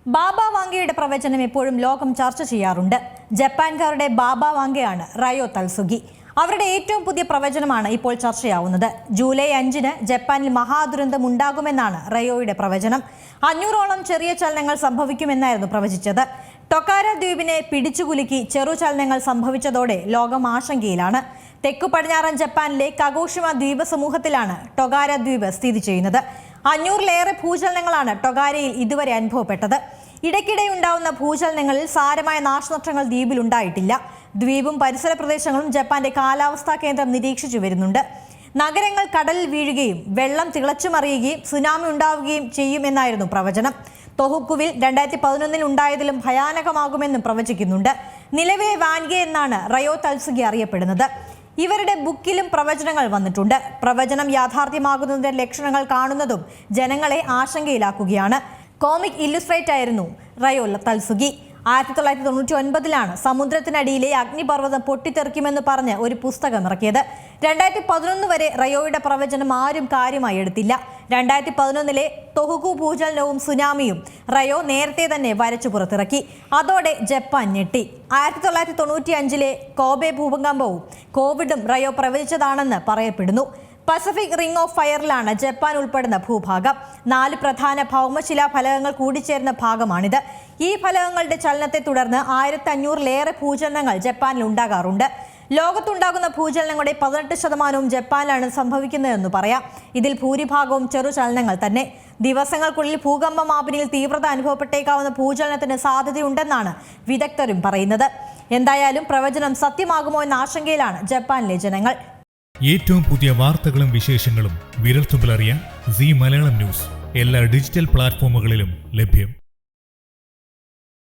ബാബ വാങ്കയുടെ പ്രവചനം എപ്പോഴും ലോകം ചർച്ച ചെയ്യാറുണ്ട്. ജപ്പാൻകാരുടെ ബാബ വാങ്കയാണ് റയോ തൽസുഗി. അവരുടെ ഏറ്റവും പുതിയ പ്രവചനമാണ് ഇപ്പോൾ ചർച്ചയാവുന്നത്. ജൂലൈ 5-ന് ജപ്പാനിൽ മഹാദുരന്തം ഉണ്ടാകുമെന്നാണ് റയോയുടെ പ്രവചനം. 500ഓളം ചെറിയ ചലനങ്ങൾ സംഭവിക്കുമെന്നായിരുന്നു പ്രവചിച്ചത്. ടൊകാര ദ്വീപിനെ പിടിച്ചുകുലുക്കി ചെറുചലനങ്ങൾ സംഭവിച്ചതോടെ ലോകം ആശങ്കയിലാണ്. തെക്കു പടിഞ്ഞാറൻ ജപ്പാനിലെ കഗോഷിമ ദ്വീപ സമൂഹത്തിലാണ് ടൊകാര ദ്വീപ് സ്ഥിതി ചെയ്യുന്നത്. 500-ലേറെ ഭൂചലനങ്ങളാണ് ടൊകാരയിൽ ഇതുവരെ അനുഭവപ്പെട്ടത്. ഇടയ്ക്കിടെ ഉണ്ടാവുന്ന ഭൂചലനങ്ങളിൽ സാരമായ നാശനഷ്ടങ്ങൾ ദ്വീപിൽ ഉണ്ടായിട്ടില്ല. ദ്വീപും പരിസര പ്രദേശങ്ങളും ജപ്പാന്റെ കാലാവസ്ഥാ കേന്ദ്രം നിരീക്ഷിച്ചു വരുന്നുണ്ട്. നഗരങ്ങൾ കടലിൽ വീഴുകയും വെള്ളം തിളച്ചുമറിയുകയും സുനാമി ഉണ്ടാവുകയും ചെയ്യുമെന്നായിരുന്നു പ്രവചനം. തൊഹുക്കുവിൽ 2011 ഉണ്ടായതിലും ഭയാനകമാകുമെന്നും പ്രവചിക്കുന്നുണ്ട്. നിലവിലെ വാൻഗെ എന്നാണ് റയോ തൽസുഗി അറിയപ്പെടുന്നത്. ഇവരുടെ ബുക്കിലും പ്രവചനങ്ങൾ വന്നിട്ടുണ്ട്. പ്രവചനം യാഥാർത്ഥ്യമാകുന്നതിന്റെ ലക്ഷണങ്ങൾ കാണുന്നതും ജനങ്ങളെ ആശങ്കയിലാക്കുകയാണ്. കോമിക് ഇല്ലുസ്ട്രേറ്റ് ആയിരുന്നു റയോ തൽസുഗി. 1999-ലാണ് സമുദ്രത്തിനടിയിലെ അഗ്നിപർവ്വതം പൊട്ടിത്തെറിക്കുമെന്ന് പറഞ്ഞ് ഒരു പുസ്തകം ഇറക്കിയത്. 2011 വരെ റയോയുടെ പ്രവചനം ആരും കാര്യമായി എടുത്തില്ല. 2011-ലെ തൊഹുകു ഭൂചലനവും സുനാമിയും റയോ നേരത്തെ തന്നെ വരച്ചു പുറത്തിറക്കി. അതോടെ ജപ്പാൻ ഞെട്ടി. 1995-ലെ കോബെ ഭൂകമ്പവും കോവിഡും റയോ പ്രവചിച്ചതാണെന്ന് പറയപ്പെടുന്നു. പസഫിക് റിംഗ് ഓഫ് ഫയറിലാണ് ജപ്പാൻ ഉൾപ്പെടുന്ന ഭൂഭാഗം. 4 പ്രധാന ഭൗമശിലാ ഫലകങ്ങൾ കൂടിച്ചേരുന്ന ഭാഗമാണിത്. ഈ ഫലകങ്ങളുടെ ചലനത്തെ തുടർന്ന് 1500-ലേറെ ഭൂചലനങ്ങൾ ജപ്പാനിൽ ഉണ്ടാകാറുണ്ട്. ലോകത്തുണ്ടാകുന്ന ഭൂചലനങ്ങളുടെ 18% ജപ്പാനിലാണ് സംഭവിക്കുന്നതെന്ന് പറയാം. ഇതിൽ ഭൂരിഭാഗവും ചെറുചലനങ്ങൾ തന്നെ. ദിവസങ്ങൾക്കുള്ളിൽ ഭൂകമ്പ മാപിനിയിൽ തീവ്രത അനുഭവപ്പെട്ടേക്കാവുന്ന ഭൂചലനത്തിന് സാധ്യതയുണ്ടെന്നാണ് വിദഗ്ധരും പറയുന്നത്. എന്തായാലും പ്രവചനം സത്യമാകുമോ എന്ന ആശങ്കയിലാണ് ജപ്പാനിലെ ജനങ്ങൾ. ഏറ്റവും പുതിയ വാർത്തകളും വിശേഷങ്ങളും വിരൽത്തുമ്പിലറിയാൻ സീ മലയാളം ന്യൂസ് എല്ലാ ഡിജിറ്റൽ പ്ലാറ്റ്ഫോമുകളിലും ലഭ്യം.